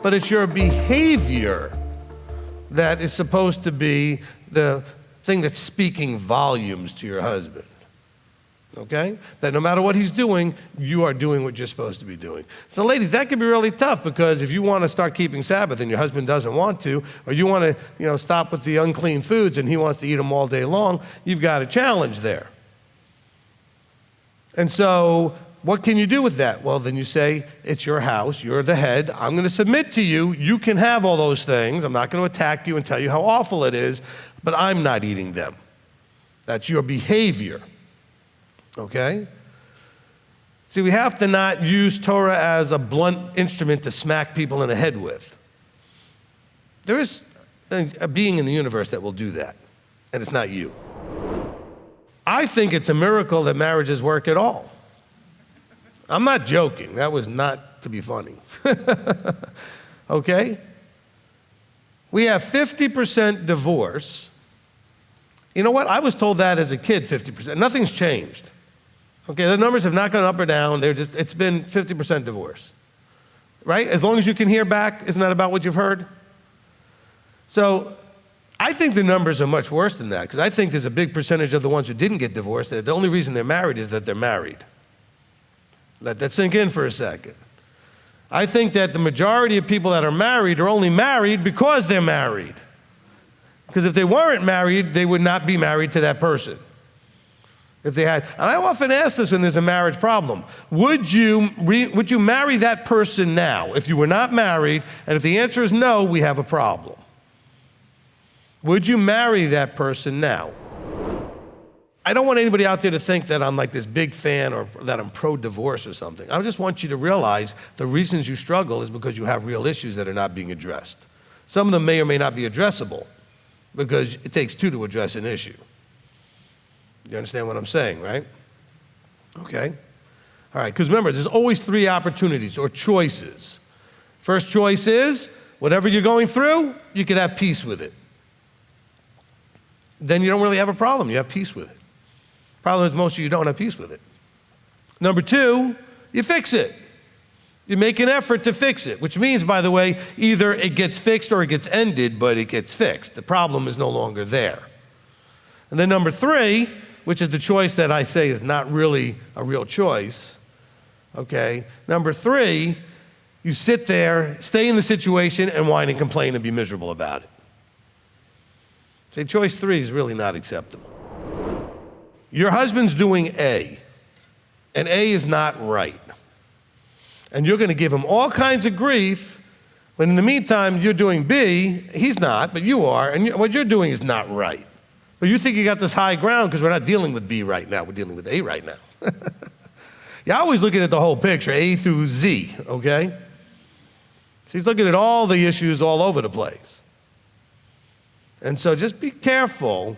but it's your behavior that is supposed to be the thing that's speaking volumes to your husband. Okay? That no matter what he's doing, you are doing what you're supposed to be doing. So ladies, that can be really tough, because if you want to start keeping Sabbath and your husband doesn't want to, or you want to, stop with the unclean foods and he wants to eat them all day long, you've got a challenge there. And so what can you do with that? Well, then you say, it's your house, you're the head, I'm going to submit to you, you can have all those things, I'm not going to attack you and tell you how awful it is, but I'm not eating them. That's your behavior. Okay? See, we have to not use Torah as a blunt instrument to smack people in the head with. There is a being in the universe that will do that, and it's not you. I think it's a miracle that marriages work at all. I'm not joking. That was not to be funny. Okay? We have 50% divorce. You know what? I was told that as a kid, 50%. Nothing's changed. Okay, the numbers have not gone up or down. It's been 50% divorce, right? As long as you can hear back, isn't that about what you've heard? So I think the numbers are much worse than that, because I think there's a big percentage of the ones who didn't get divorced that the only reason they're married is that they're married. Let that sink in for a second. I think that the majority of people that are married are only married because they're married. Because if they weren't married, they would not be married to that person. If they had, and I often ask this when there's a marriage problem, would you marry that person now if you were not married? And if the answer is no, we have a problem. Would you marry that person now? I don't want anybody out there to think that I'm like this big fan or that I'm pro-divorce or something. I just want you to realize the reasons you struggle is because you have real issues that are not being addressed. Some of them may or may not be addressable, because it takes two to address an issue. You understand what I'm saying, right? Okay. All right, because remember, there's always three opportunities or choices. First choice is, whatever you're going through, you can have peace with it. Then you don't really have a problem, you have peace with it. Problem is, most of you don't have peace with it. Number two, you fix it. You make an effort to fix it, which means, by the way, either it gets fixed or it gets ended, but it gets fixed. The problem is no longer there. And then number three, which is the choice that I say is not really a real choice, okay? Number three, you sit there, stay in the situation, and whine and complain and be miserable about it. Say, choice three is really not acceptable. Your husband's doing A, and A is not right. And you're going to give him all kinds of grief, when in the meantime, you're doing B, he's not, but you are, and what you're doing is not right. But you think you got this high ground because we're not dealing with B right now, we're dealing with A right now. You're always looking at the whole picture, A through Z, okay? So he's looking at all the issues all over the place. And so just be careful,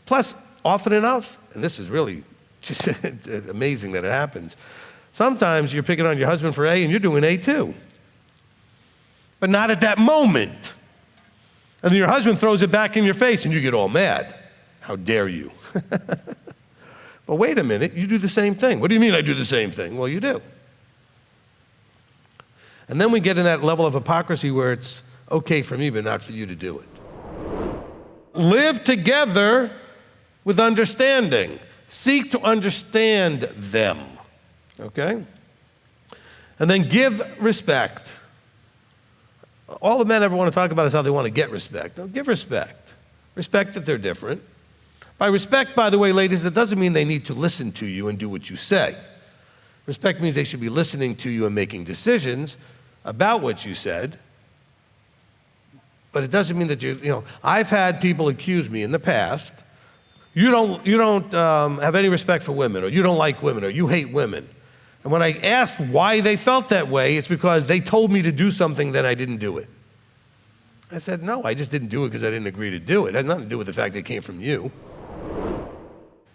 Plus, often enough, and this is really just it's amazing that it happens, sometimes you're picking on your husband for A and you're doing A too. But not at that moment. And then your husband throws it back in your face and you get all mad. How dare you? But wait a minute, you do the same thing. What do you mean I do the same thing? Well, you do. And then we get in that level of hypocrisy where it's okay for me, but not for you to do it. Live together with understanding. Seek to understand them, okay? And then give respect. All the men ever want to talk about is how they want to get respect. No, give respect. Respect that they're different. By respect, by the way, ladies, it doesn't mean they need to listen to you and do what you say. Respect means they should be listening to you and making decisions about what you said. But it doesn't mean that I've had people accuse me in the past, you don't have any respect for women, or you don't like women, or you hate women. And when I asked why they felt that way, it's because they told me to do something, then I didn't do it. I said, no, I just didn't do it because I didn't agree to do it. It had nothing to do with the fact that it came from you.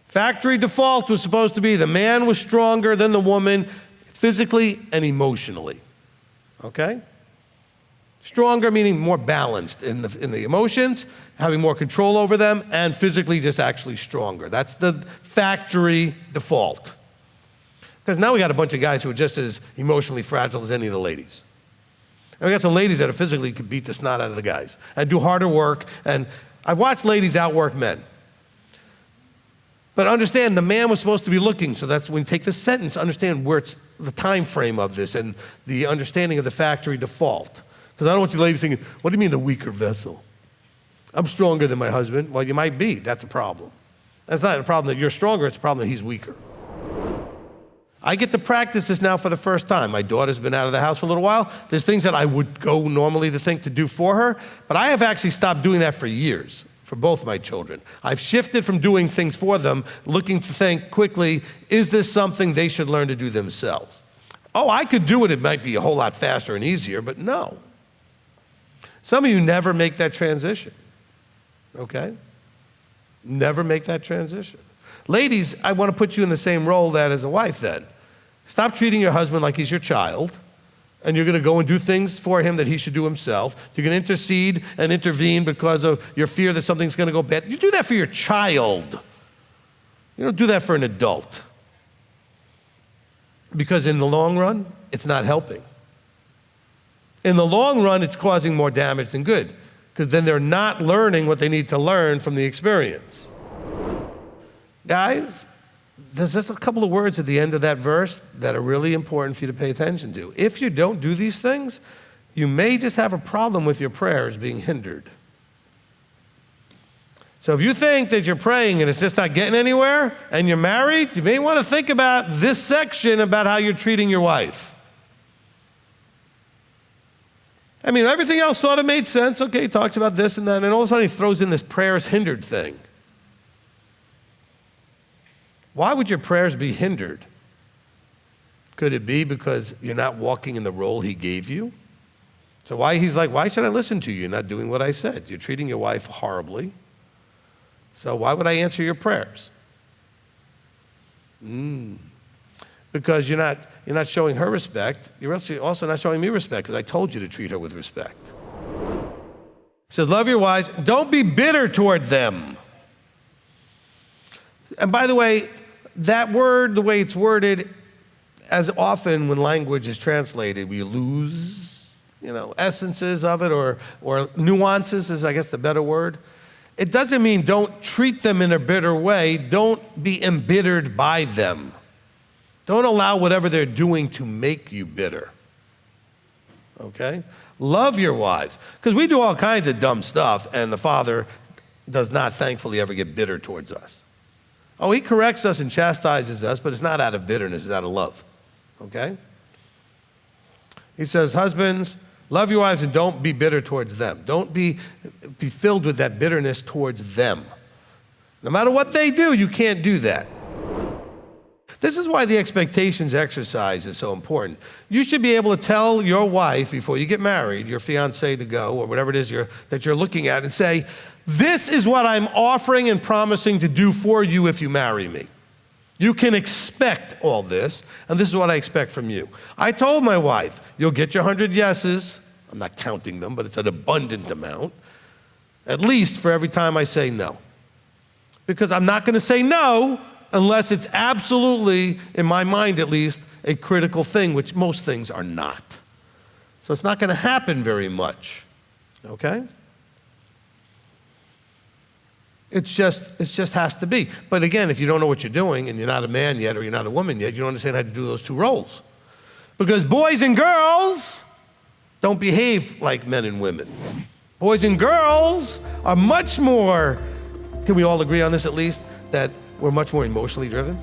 Factory default was supposed to be the man was stronger than the woman physically and emotionally, okay? Stronger meaning more balanced in the emotions, having more control over them, and physically just actually stronger. That's the factory default. Because now we got a bunch of guys who are just as emotionally fragile as any of the ladies. And we got some ladies that are physically could beat the snot out of the guys and do harder work. And I've watched ladies outwork men. But understand, the man was supposed to be looking. So that's when you take this sentence, understand where it's the time frame of this and the understanding of the factory default. Because I don't want you ladies thinking, what do you mean the weaker vessel? I'm stronger than my husband. Well, you might be. That's a problem. That's not a problem that you're stronger. It's a problem that he's weaker. I get to practice this now for the first time. My daughter's been out of the house for a little while. There's things that I would go normally to think to do for her, but I have actually stopped doing that for years for both my children. I've shifted from doing things for them, looking to think quickly, is this something they should learn to do themselves? Oh, I could do it. It might be a whole lot faster and easier, but no. Some of you never make that transition, okay? Never make that transition. Ladies, I want to put you in the same role that as a wife then. Stop treating your husband like he's your child, and you're going to go and do things for him that he should do himself. You're going to intercede and intervene because of your fear that something's going to go bad. You do that for your child. You don't do that for an adult. Because in the long run, it's not helping. In the long run, it's causing more damage than good, because then they're not learning what they need to learn from the experience. Guys, there's just a couple of words at the end of that verse that are really important for you to pay attention to. If you don't do these things, you may just have a problem with your prayers being hindered. So if you think that you're praying and it's just not getting anywhere and you're married, you may want to think about this section about how you're treating your wife. I mean, everything else sort of made sense. Okay, he talks about this and that, and all of a sudden he throws in this prayers hindered thing. Why would your prayers be hindered? Could it be because you're not walking in the role he gave you? So he's like, why should I listen to you? You're not doing what I said. You're treating your wife horribly. So why would I answer your prayers? Because you're not showing her respect. You're also not showing me respect, because I told you to treat her with respect. It says, love your wives. Don't be bitter toward them. And by the way, that word, the way it's worded, as often when language is translated, we lose, essences of it or nuances is, I guess, the better word. It doesn't mean don't treat them in a bitter way. Don't be embittered by them. Don't allow whatever they're doing to make you bitter. Okay? Love your wives. Because we do all kinds of dumb stuff, and the Father does not, thankfully, ever get bitter towards us. Oh, he corrects us and chastises us, but it's not out of bitterness, it's out of love, okay? He says, husbands, love your wives and don't be bitter towards them. Don't be filled with that bitterness towards them. No matter what they do, you can't do that. This is why the expectations exercise is so important. You should be able to tell your wife before you get married, your fiancé to go, or whatever it is that you're looking at, and say, this is what I'm offering and promising to do for you if you marry me. You can expect all this, and this is what I expect from you. I told my wife, you'll get your 100 yeses. I'm not counting them, but it's an abundant amount, at least for every time I say no. Because I'm not going to say no unless it's absolutely, in my mind at least, a critical thing, which most things are not. So it's not going to happen very much, okay? It just has to be. But again, if you don't know what you're doing and you're not a man yet or you're not a woman yet, you don't understand how to do those two roles. Because boys and girls don't behave like men and women. Boys and girls are much more, can we all agree on this at least, that we're much more emotionally driven?